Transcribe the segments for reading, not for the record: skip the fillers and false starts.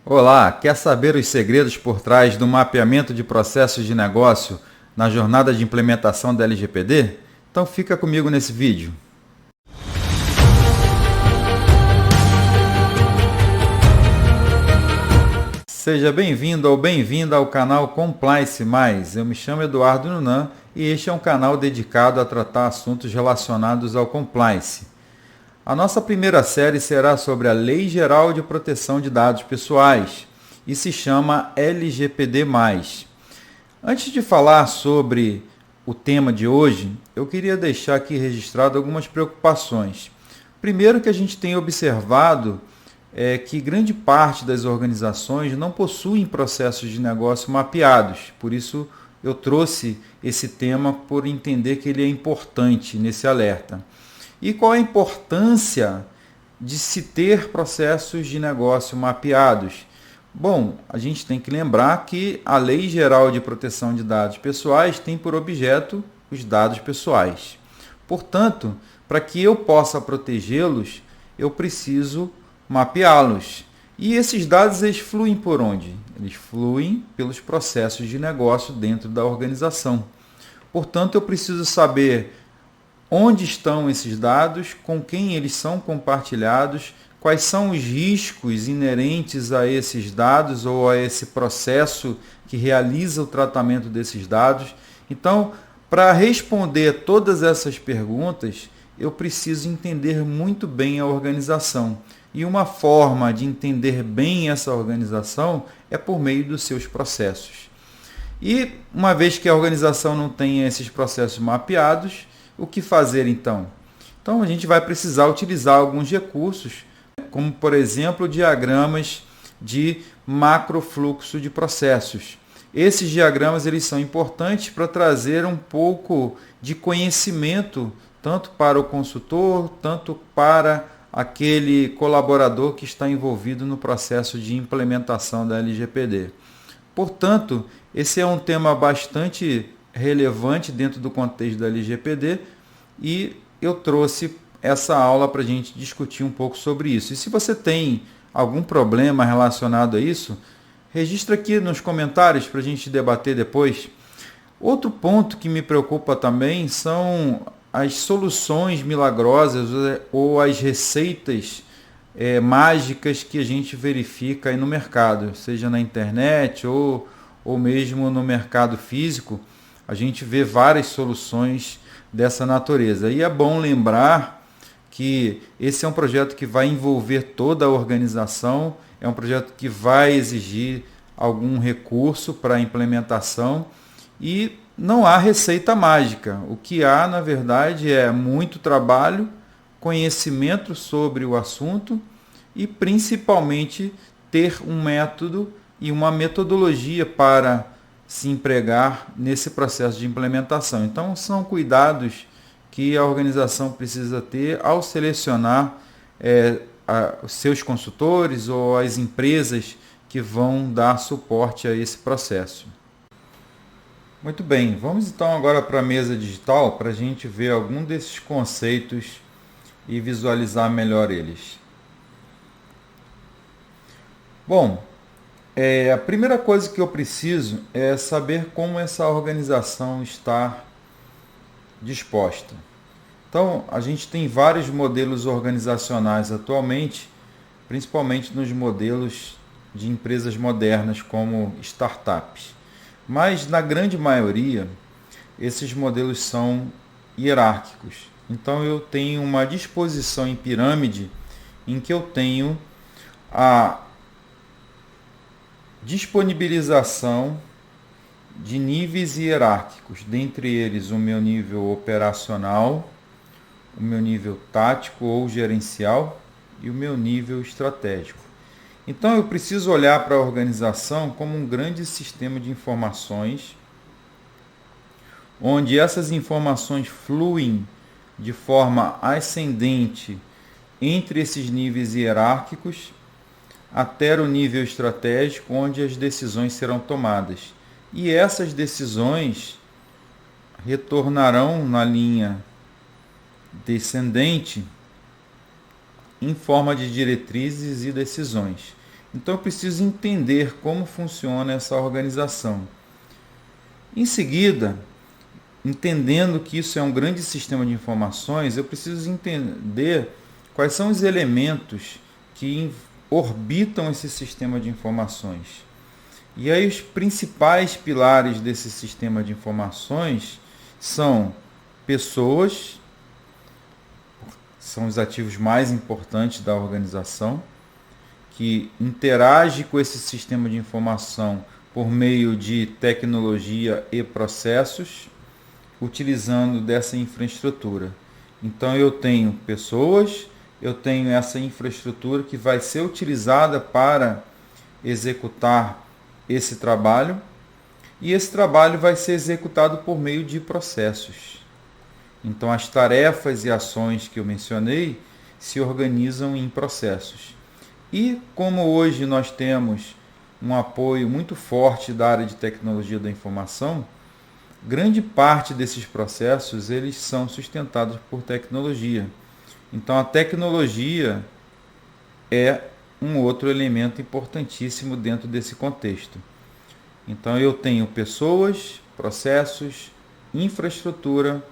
Olá, quer saber os segredos por trás do mapeamento de processos de negócio na jornada de implementação da LGPD? Então fica comigo nesse vídeo. Seja bem-vindo ou bem-vinda ao canal Compliance Mais. Eu me chamo Eduardo Nunan e este é um canal dedicado a tratar assuntos relacionados ao compliance. A nossa primeira série será sobre a Lei Geral de Proteção de Dados Pessoais e se chama LGPD+. Antes de falar sobre o tema de hoje, eu queria deixar aqui registrado algumas preocupações. Primeiro, que a gente tem observado que grande parte das organizações não possuem processos de negócio mapeados. Por isso, eu trouxe esse tema por entender que ele é importante nesse alerta. E qual a importância de se ter processos de negócio mapeados? Bom, a gente tem que lembrar que a Lei Geral de Proteção de Dados Pessoais tem por objeto os dados pessoais. Portanto, para que eu possa protegê-los, eu preciso mapeá-los. E esses dados eles fluem por onde? Eles fluem pelos processos de negócio dentro da organização. Portanto, eu preciso saber onde estão esses dados, com quem eles são compartilhados, quais são os riscos inerentes a esses dados ou a esse processo que realiza o tratamento desses dados. Então, para responder todas essas perguntas, eu preciso entender muito bem a organização. E uma forma de entender bem essa organização é por meio dos seus processos. E uma vez que a organização não tem esses processos mapeados, o que fazer então? Então a gente vai precisar utilizar alguns recursos, como por exemplo diagramas de macrofluxo de processos. Esses diagramas eles são importantes para trazer um pouco de conhecimento tanto para o consultor, tanto para aquele colaborador que está envolvido no processo de implementação da LGPD. Portanto, esse é um tema bastante relevante dentro do contexto da LGPD e eu trouxe essa aula para a gente discutir um pouco sobre isso. E se você tem algum problema relacionado a isso, registra aqui nos comentários para a gente debater depois. Outro ponto que me preocupa também são as soluções milagrosas ou as receitas mágicas que a gente verifica aí no mercado, seja na internet ou mesmo no mercado físico. A gente vê várias soluções dessa natureza. E é bom lembrar que esse é um projeto que vai envolver toda a organização, é um projeto que vai exigir algum recurso para a implementação e não há receita mágica. O que há, na verdade, é muito trabalho, conhecimento sobre o assunto e, principalmente, ter um método e uma metodologia para se empregar nesse processo de implementação. Então, são cuidados que a organização precisa ter ao selecionar os seus consultores ou as empresas que vão dar suporte a esse processo. Muito bem, vamos então agora para a mesa digital para a gente ver algum desses conceitos e visualizar melhor eles. Bom, a primeira coisa que eu preciso é saber como essa organização está disposta. Então, a gente tem vários modelos organizacionais atualmente, principalmente nos modelos de empresas modernas como startups. Mas, na grande maioria, esses modelos são hierárquicos. Então, eu tenho uma disposição em pirâmide em que eu tenho a disponibilização de níveis hierárquicos, dentre eles o meu nível operacional, o meu nível tático ou gerencial e o meu nível estratégico. Então eu preciso olhar para a organização como um grande sistema de informações, onde essas informações fluem de forma ascendente entre esses níveis hierárquicos até o nível estratégico, onde as decisões serão tomadas. E essas decisões retornarão na linha descendente em forma de diretrizes e decisões. Então eu preciso entender como funciona essa organização. Em seguida, entendendo que isso é um grande sistema de informações, eu preciso entender quais são os elementos que orbitam esse sistema de informações. E aí os principais pilares desse sistema de informações são pessoas, são os ativos mais importantes da organização, que interage com esse sistema de informação por meio de tecnologia e processos, utilizando dessa infraestrutura. Então eu tenho pessoas, eu tenho essa infraestrutura que vai ser utilizada para executar esse trabalho, e esse trabalho vai ser executado por meio de processos. Então as tarefas e ações que eu mencionei se organizam em processos. E como hoje nós temos um apoio muito forte da área de tecnologia da informação, grande parte desses processos eles são sustentados por tecnologia. Então a tecnologia é um outro elemento importantíssimo dentro desse contexto. Então eu tenho pessoas, processos, infraestrutura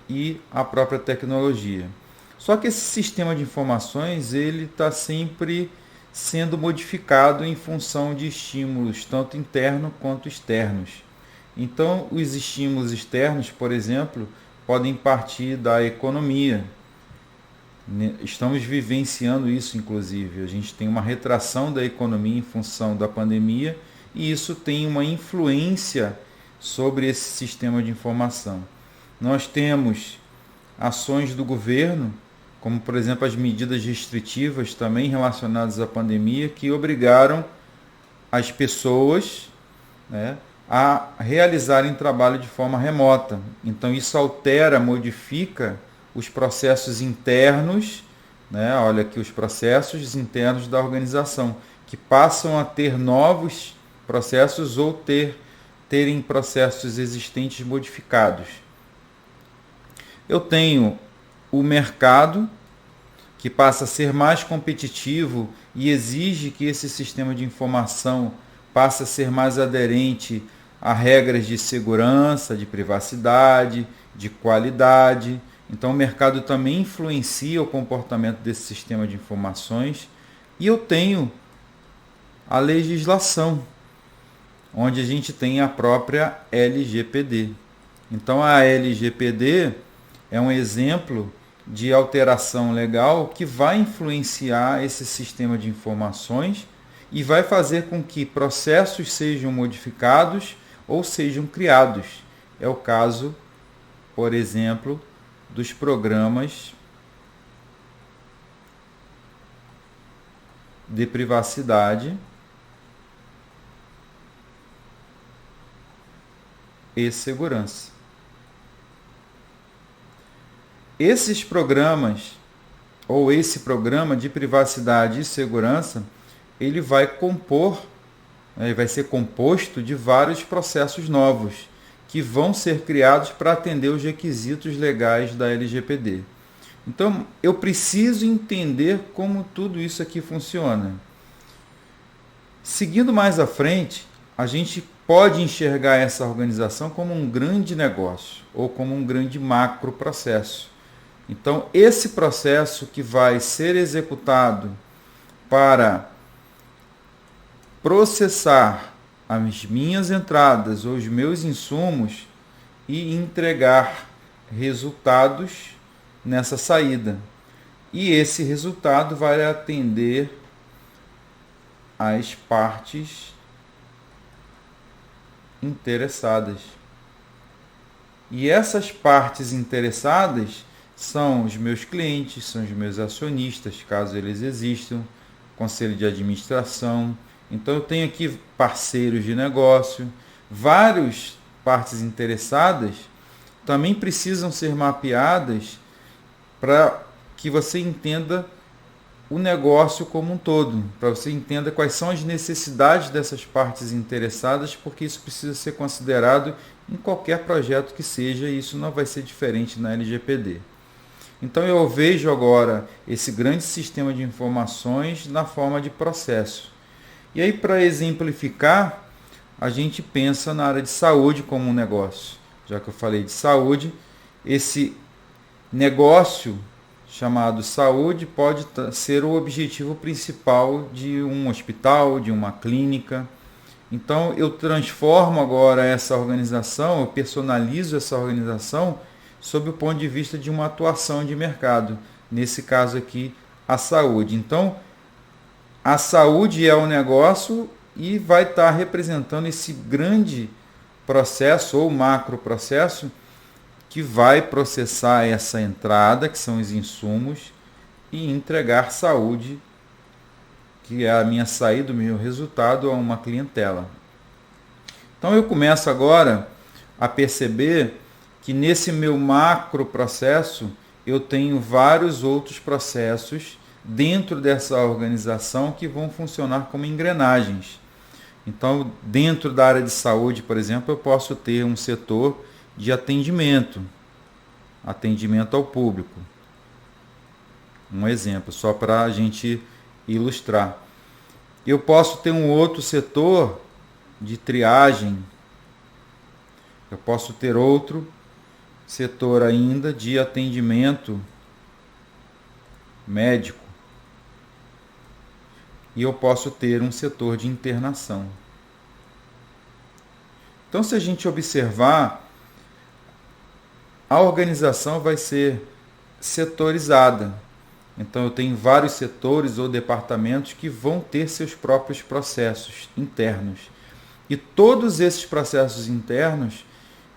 e a própria tecnologia. Só que esse sistema de informações ele está sempre sendo modificado em função de estímulos, tanto internos quanto externos. Então, os estímulos externos, por exemplo, podem partir da economia. Estamos vivenciando isso, inclusive. A gente tem uma retração da economia em função da pandemia e isso tem uma influência sobre esse sistema de informação. Nós temos ações do governo, como, por exemplo, as medidas restritivas também relacionadas à pandemia, que obrigaram as pessoas, né, a realizarem trabalho de forma remota. Então, isso altera, modifica os processos internos, né? Olha aqui os processos internos da organização, que passam a ter novos processos ou terem processos existentes modificados. Eu tenho o mercado, que passa a ser mais competitivo e exige que esse sistema de informação passe a ser mais aderente a regras de segurança, de privacidade, de qualidade. Então o mercado também influencia o comportamento desse sistema de informações. E eu tenho a legislação, onde a gente tem a própria LGPD. Então a LGPD é um exemplo de alteração legal que vai influenciar esse sistema de informações e vai fazer com que processos sejam modificados ou sejam criados. É o caso, por exemplo, dos programas de privacidade e segurança. Esses programas, ou esse programa de privacidade e segurança, ele vai ser composto de vários processos novos, que vão ser criados para atender os requisitos legais da LGPD. Então, eu preciso entender como tudo isso aqui funciona. Seguindo mais à frente, a gente pode enxergar essa organização como um grande negócio ou como um grande macro processo. Então, esse processo que vai ser executado para processar as minhas entradas ou os meus insumos e entregar resultados nessa saída. E esse resultado vai atender as partes interessadas. E essas partes interessadas são os meus clientes, são os meus acionistas, caso eles existam, conselho de administração. Então eu tenho aqui parceiros de negócio, várias partes interessadas também precisam ser mapeadas para que você entenda o negócio como um todo, para você entenda quais são as necessidades dessas partes interessadas, porque isso precisa ser considerado em qualquer projeto que seja, e isso não vai ser diferente na LGPD. Então eu vejo agora esse grande sistema de informações na forma de processo. E aí, para exemplificar, a gente pensa na área de saúde como um negócio. Já que eu falei de saúde, esse negócio chamado saúde pode ser o objetivo principal de um hospital, de uma clínica. Então eu transformo agora essa organização, eu personalizo essa organização sob o ponto de vista de uma atuação de mercado. Nesse caso aqui, a saúde. Então, a saúde é o negócio e vai estar representando esse grande processo ou macro processo que vai processar essa entrada, que são os insumos, e entregar saúde, que é a minha saída, o meu resultado, a uma clientela. Então eu começo agora a perceber que nesse meu macro processo eu tenho vários outros processos dentro dessa organização que vão funcionar como engrenagens. Então, dentro da área de saúde, por exemplo, eu posso ter um setor de atendimento ao público. Um exemplo, só para a gente ilustrar. Eu posso ter um outro setor de triagem, eu posso ter outro setor ainda de atendimento médico, e eu posso ter um setor de internação. Então, se a gente observar, a organização vai ser setorizada. Então, eu tenho vários setores ou departamentos que vão ter seus próprios processos internos. E todos esses processos internos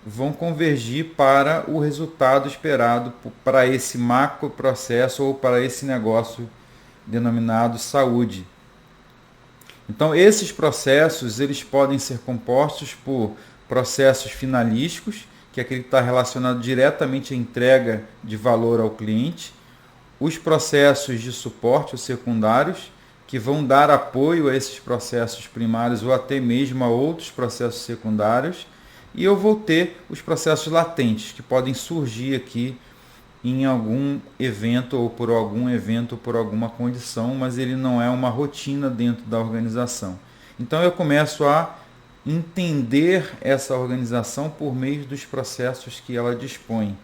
vão convergir para o resultado esperado para esse macro processo ou para esse negócio denominado saúde. Então, esses processos eles podem ser compostos por processos finalísticos, que é aquele que está relacionado diretamente à entrega de valor ao cliente, os processos de suporte, os secundários, que vão dar apoio a esses processos primários ou até mesmo a outros processos secundários, e eu vou ter os processos latentes, que podem surgir aqui em algum evento ou por alguma condição, mas ele não é uma rotina dentro da organização. Então eu começo a entender essa organização por meio dos processos que ela dispõe.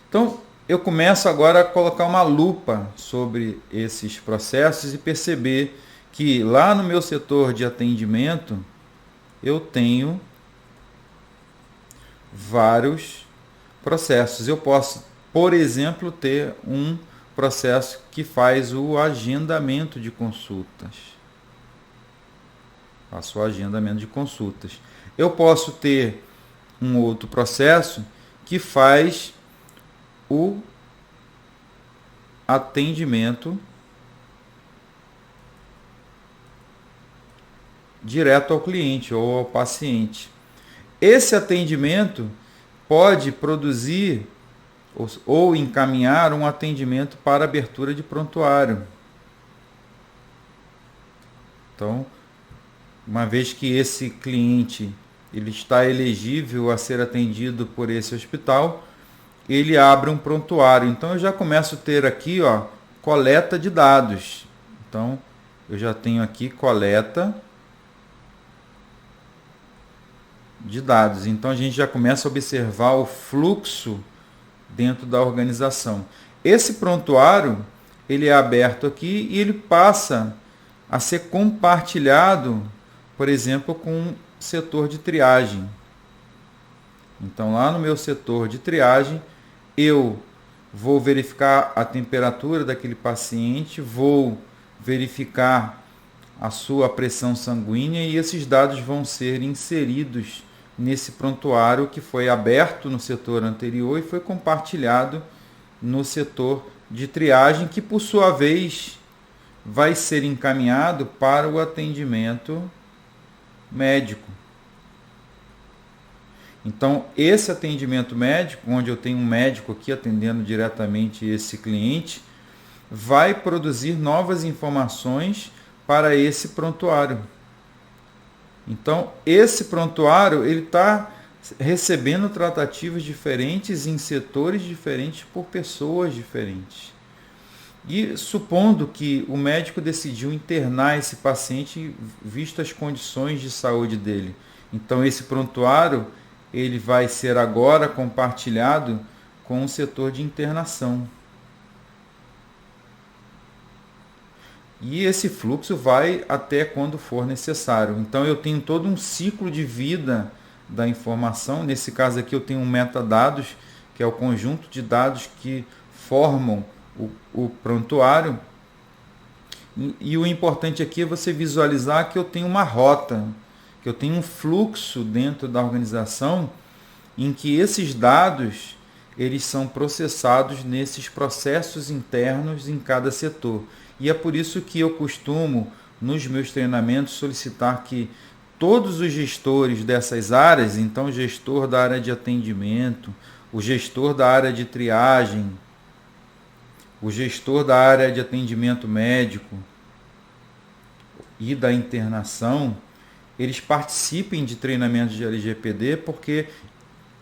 Então eu começo agora a colocar uma lupa sobre esses processos e perceber que lá no meu setor de atendimento eu tenho vários processos. Eu posso, por exemplo, ter um processo que faz o agendamento de consultas. Faço o agendamento de consultas. Eu posso ter um outro processo que faz o atendimento direto ao cliente ou ao paciente. Esse atendimento pode produzir ou encaminhar um atendimento para abertura de prontuário. Então, uma vez que esse cliente ele está elegível a ser atendido por esse hospital, ele abre um prontuário. Então, eu já começo a ter aqui, coleta de dados. Então, eu já tenho aqui coleta de dados. Então a gente já começa a observar o fluxo dentro da organização. Esse prontuário, ele é aberto aqui e ele passa a ser compartilhado, por exemplo, com o setor de triagem. Então lá no meu setor de triagem, eu vou verificar a temperatura daquele paciente, vou verificar a sua pressão sanguínea e esses dados vão ser inseridos nesse prontuário que foi aberto no setor anterior e foi compartilhado no setor de triagem, que por sua vez vai ser encaminhado para o atendimento médico. Então, esse atendimento médico, onde eu tenho um médico aqui atendendo diretamente esse cliente, vai produzir novas informações para esse prontuário. Então, esse prontuário ele está recebendo tratativas diferentes em setores diferentes por pessoas diferentes. E supondo que o médico decidiu internar esse paciente visto as condições de saúde dele. Então esse prontuário ele vai ser agora compartilhado com o setor de internação. E esse fluxo vai até quando for necessário. Então eu tenho todo um ciclo de vida da informação. Nesse caso aqui eu tenho um metadados, que é o conjunto de dados que formam o prontuário. E o importante aqui é você visualizar que eu tenho uma rota, que eu tenho um fluxo dentro da organização em que esses dados eles são processados nesses processos internos em cada setor. E é por isso que eu costumo, nos meus treinamentos, solicitar que todos os gestores dessas áreas, então o gestor da área de atendimento, o gestor da área de triagem, o gestor da área de atendimento médico e da internação, eles participem de treinamentos de LGPD, porque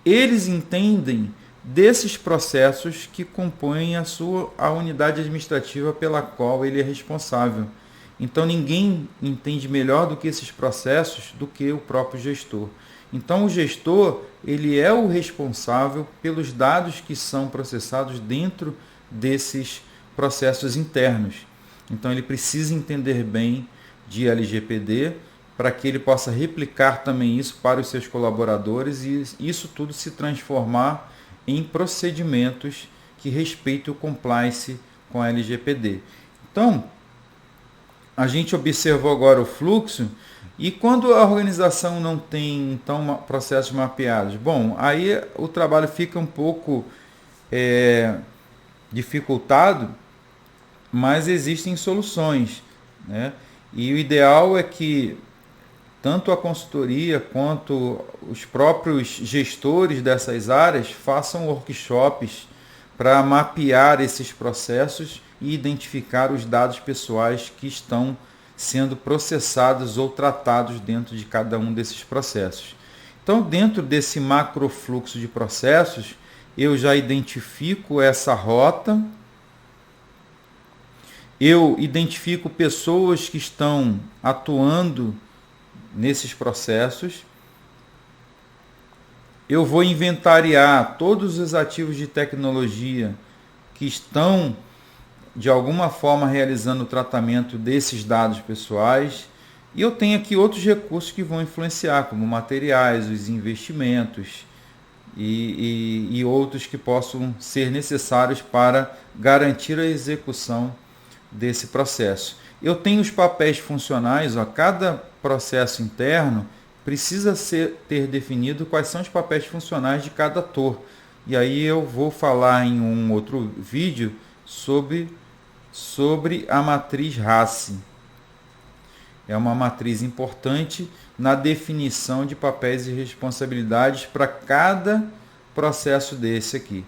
eles entendem desses processos que compõem a unidade administrativa pela qual ele é responsável. Então ninguém entende melhor do que esses processos do que o próprio gestor. Então o gestor ele é o responsável pelos dados que são processados dentro desses processos internos. Então ele precisa entender bem de LGPD para que ele possa replicar também isso para os seus colaboradores e isso tudo se transformar em procedimentos que respeitem o compliance com a LGPD. Então, a gente observou agora o fluxo e quando a organização não tem então processos mapeados, bom, aí o trabalho fica um pouco dificultado, mas existem soluções, né? E o ideal é que tanto a consultoria quanto os próprios gestores dessas áreas façam workshops para mapear esses processos e identificar os dados pessoais que estão sendo processados ou tratados dentro de cada um desses processos. Então, dentro desse macrofluxo de processos, eu já identifico essa rota, eu identifico pessoas que estão atuando nesses processos, eu vou inventariar todos os ativos de tecnologia que estão de alguma forma realizando o tratamento desses dados pessoais, e eu tenho aqui outros recursos que vão influenciar, como materiais, os investimentos e outros que possam ser necessários para garantir a execução desse processo. Eu tenho os papéis funcionais, cada processo interno precisa ter definido quais são os papéis funcionais de cada ator. E aí eu vou falar em um outro vídeo sobre a matriz RACI. É uma matriz importante na definição de papéis e responsabilidades para cada processo desse aqui.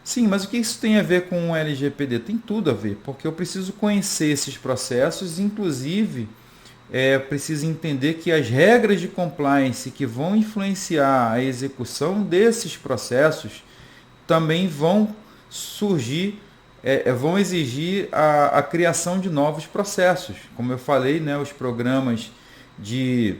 Sim, mas o que isso tem a ver com o LGPD? Tem tudo a ver, porque eu preciso conhecer esses processos, inclusive preciso entender que as regras de compliance que vão influenciar a execução desses processos também vão surgir, vão exigir a criação de novos processos. Como eu falei, né, os programas de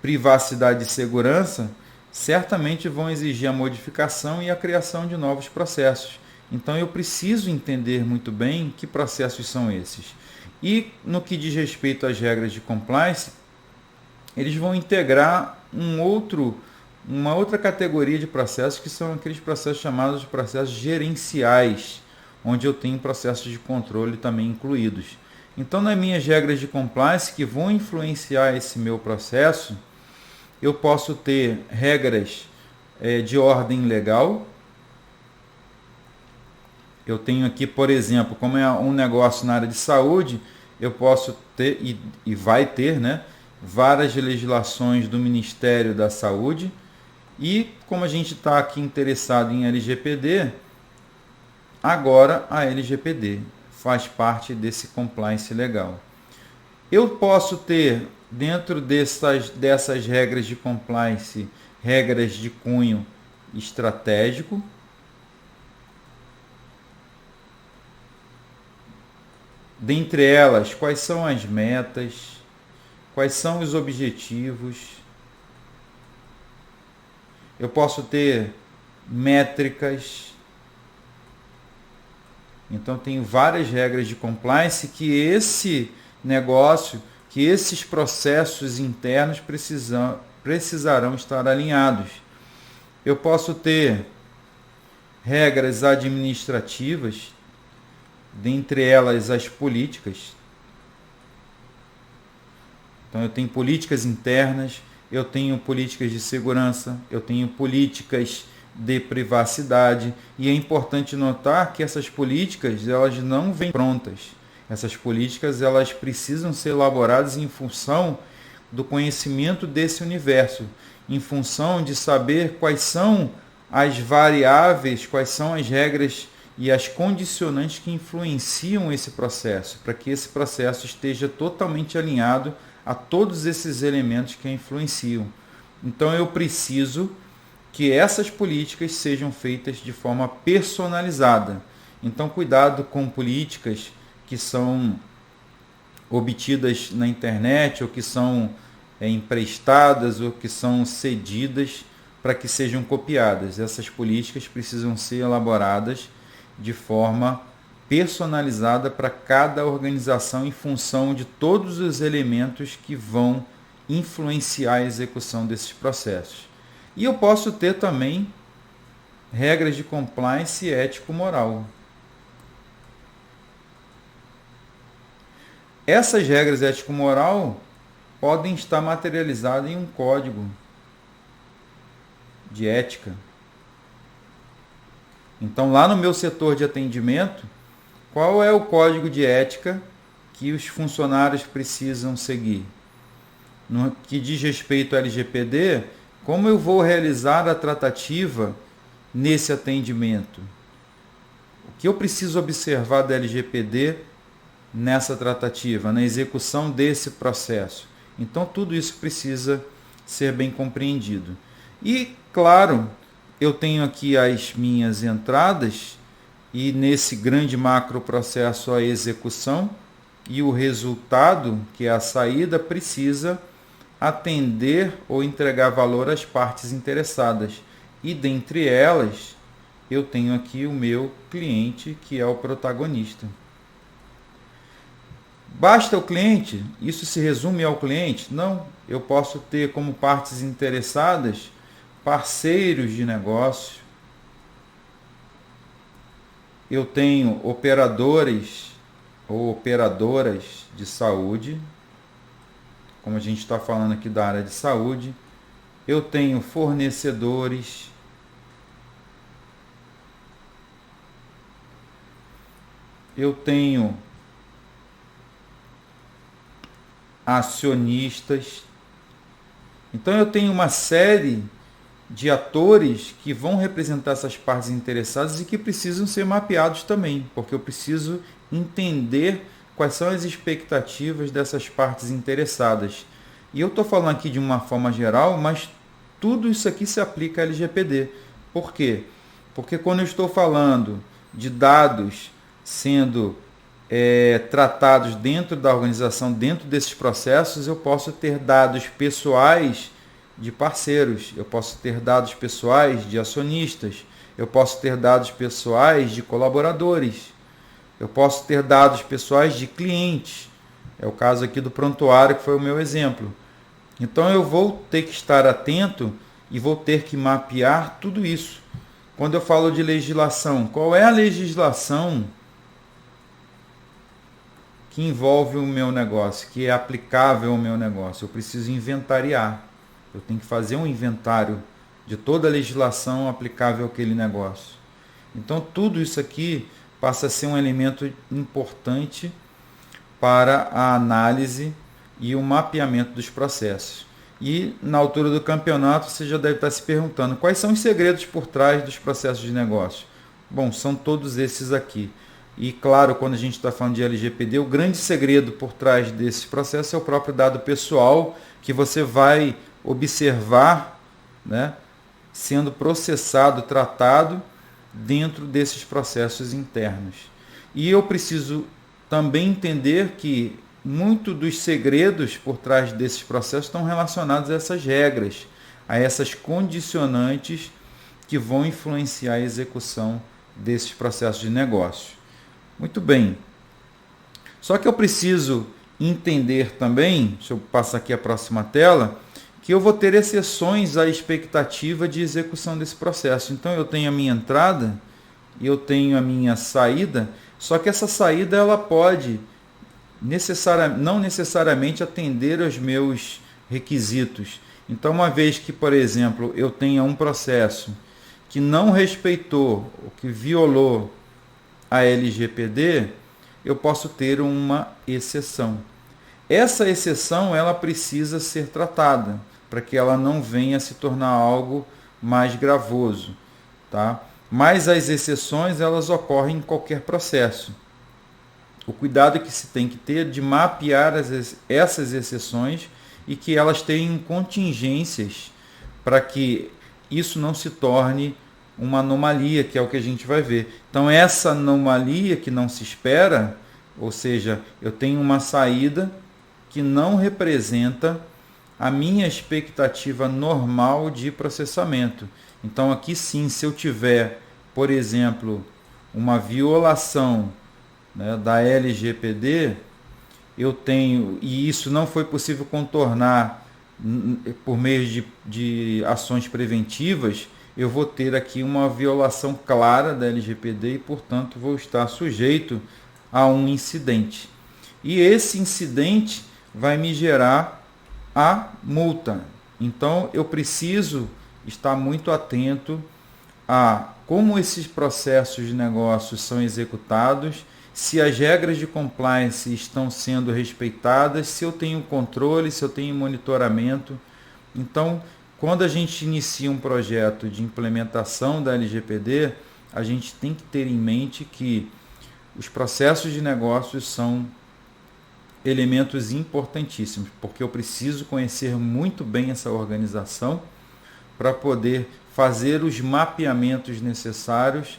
privacidade e segurança certamente vão exigir a modificação e a criação de novos processos. Então eu preciso entender muito bem que processos são esses. E no que diz respeito às regras de compliance, eles vão integrar uma outra categoria de processos, que são aqueles processos chamados de processos gerenciais, onde eu tenho processos de controle também incluídos. Então, nas minhas regras de compliance que vão influenciar esse meu processo, eu posso ter regras de ordem legal. Eu tenho aqui, por exemplo, como é um negócio na área de saúde, eu posso ter, e vai ter, né, várias legislações do Ministério da Saúde. E como a gente está aqui interessado em LGPD, agora a LGPD faz parte desse compliance legal. Eu posso ter, dentro dessas regras de compliance, regras de cunho estratégico. Dentre elas, quais são as metas, quais são os objetivos. Eu posso ter métricas. Então, tenho várias regras de compliance que esse negócio, que esses processos internos precisarão estar alinhados. Eu posso ter regras administrativas, dentre elas as políticas. Então, eu tenho políticas internas, eu tenho políticas de segurança, eu tenho políticas de privacidade, e é importante notar que essas políticas elas não vêm prontas. Essas políticas elas precisam ser elaboradas em função do conhecimento desse universo, em função de saber quais são as variáveis, quais são as regras e as condicionantes que influenciam esse processo, para que esse processo esteja totalmente alinhado a todos esses elementos que influenciam. Então eu preciso que essas políticas sejam feitas de forma personalizada. Então cuidado com políticas que são obtidas na internet ou que são emprestadas ou que são cedidas para que sejam copiadas. Essas políticas precisam ser elaboradas de forma personalizada para cada organização em função de todos os elementos que vão influenciar a execução desses processos. E eu posso ter também regras de compliance ético-moral. Essas regras ético-moral podem estar materializadas em um código de ética. Então, lá no meu setor de atendimento, qual é o código de ética que os funcionários precisam seguir? No que diz respeito ao LGPD, como eu vou realizar a tratativa nesse atendimento? O que eu preciso observar da LGPD nessa tratativa, na execução desse processo? Então, tudo isso precisa ser bem compreendido. E, claro, eu tenho aqui as minhas entradas e nesse grande macro processo a execução e o resultado, que é a saída, precisa atender ou entregar valor às partes interessadas. E dentre elas, eu tenho aqui o meu cliente, que é o protagonista. Basta o cliente? Isso se resume ao cliente? Não, eu posso ter como partes interessadas parceiros de negócio. Eu tenho operadores ou operadoras de saúde, como a gente está falando aqui da área de saúde. Eu tenho fornecedores. Eu tenho acionistas. Então eu tenho uma série de atores que vão representar essas partes interessadas e que precisam ser mapeados também, porque eu preciso entender quais são as expectativas dessas partes interessadas. E eu estou falando aqui de uma forma geral, mas tudo isso aqui se aplica a LGPD. Por quê? Porque quando eu estou falando de dados sendo tratados dentro da organização, dentro desses processos, eu posso ter dados pessoais de parceiros, eu posso ter dados pessoais de acionistas, eu posso ter dados pessoais de colaboradores, eu posso ter dados pessoais de clientes. É o caso aqui do prontuário, que foi o meu exemplo. Então eu vou ter que estar atento e vou ter que mapear tudo isso. Quando eu falo de legislação, qual é a legislação que envolve o meu negócio, que é aplicável ao meu negócio? Eu preciso inventariar. Eu tenho que fazer um inventário de toda a legislação aplicável àquele negócio. Então, tudo isso aqui passa a ser um elemento importante para a análise e o mapeamento dos processos. E, na altura do campeonato, você já deve estar se perguntando quais são os segredos por trás dos processos de negócio. Bom, são todos esses aqui. E, claro, quando a gente está falando de LGPD, o grande segredo por trás desse processo é o próprio dado pessoal, que você vai observar, né, sendo processado, tratado dentro desses processos internos. E eu preciso também entender que muito dos segredos por trás desses processos estão relacionados a essas regras, a essas condicionantes que vão influenciar a execução desses processos de negócio. Muito bem. Só que eu preciso entender também, deixa eu passar aqui a próxima tela, que eu vou ter exceções à expectativa de execução desse processo. Então eu tenho a minha entrada e eu tenho a minha saída, só que essa saída ela pode não necessariamente atender aos meus requisitos. Então, uma vez que, por exemplo, eu tenha um processo que não respeitou, ou que violou a LGPD, eu posso ter uma exceção. Essa exceção ela precisa ser tratada para que ela não venha a se tornar algo mais gravoso, tá? Mas as exceções elas ocorrem em qualquer processo. O cuidado que se tem que ter de mapear essas exceções e que elas tenham contingências para que isso não se torne uma anomalia, que é o que a gente vai ver. Então, essa anomalia que não se espera, ou seja, eu tenho uma saída que não representa a minha expectativa normal de processamento. Então, aqui sim, se eu tiver, por exemplo, uma violação, né, da LGPD, eu tenho, e isso não foi possível contornar por meio de ações preventivas, eu vou ter aqui uma violação clara da LGPD e, portanto, vou estar sujeito a um incidente. E esse incidente vai me gerar a multa. Então, eu preciso estar muito atento a como esses processos de negócio são executados, se as regras de compliance estão sendo respeitadas, se eu tenho controle, se eu tenho monitoramento. Então, quando a gente inicia um projeto de implementação da LGPD, a gente tem que ter em mente que os processos de negócios são elementos importantíssimos, porque eu preciso conhecer muito bem essa organização para poder fazer os mapeamentos necessários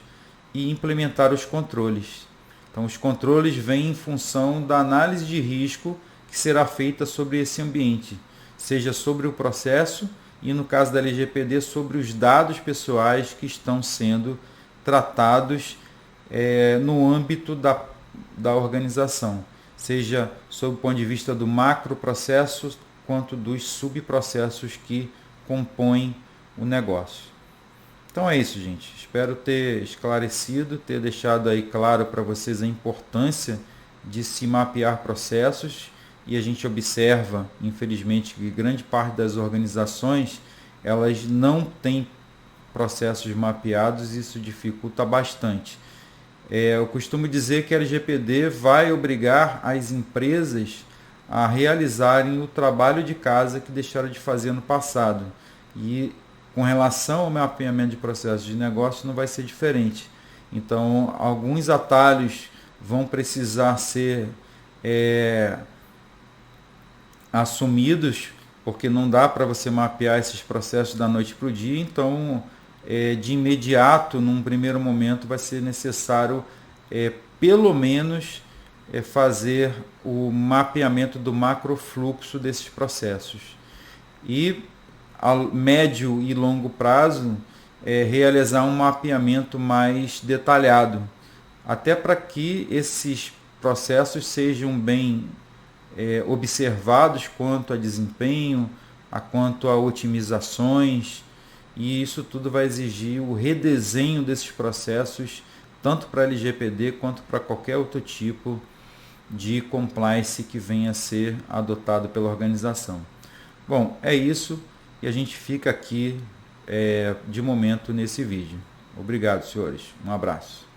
e implementar os controles. Então, os controles vêm em função da análise de risco que será feita sobre esse ambiente, seja sobre o processo e, no caso da LGPD, sobre os dados pessoais que estão sendo tratados no âmbito da organização, seja sob o ponto de vista do macroprocesso quanto dos subprocessos que compõem o negócio. Então é isso, gente. Espero ter esclarecido, ter deixado aí claro para vocês a importância de se mapear processos, e a gente observa, infelizmente, que grande parte das organizações elas não têm processos mapeados e isso dificulta bastante. Eu costumo dizer que a LGPD vai obrigar as empresas a realizarem o trabalho de casa que deixaram de fazer no passado. E com relação ao mapeamento de processos de negócio não vai ser diferente. Então, alguns atalhos vão precisar ser assumidos, porque não dá para você mapear esses processos da noite para o dia. Então, de imediato, num primeiro momento, vai ser necessário, pelo menos, fazer o mapeamento do macrofluxo desses processos. E, a médio e longo prazo, realizar um mapeamento mais detalhado, até para que esses processos sejam bem observados quanto a desempenho, quanto a otimizações, e isso tudo vai exigir o redesenho desses processos, tanto para a LGPD quanto para qualquer outro tipo de compliance que venha a ser adotado pela organização. Bom, é isso. E a gente fica aqui de momento nesse vídeo. Obrigado, senhores. Um abraço.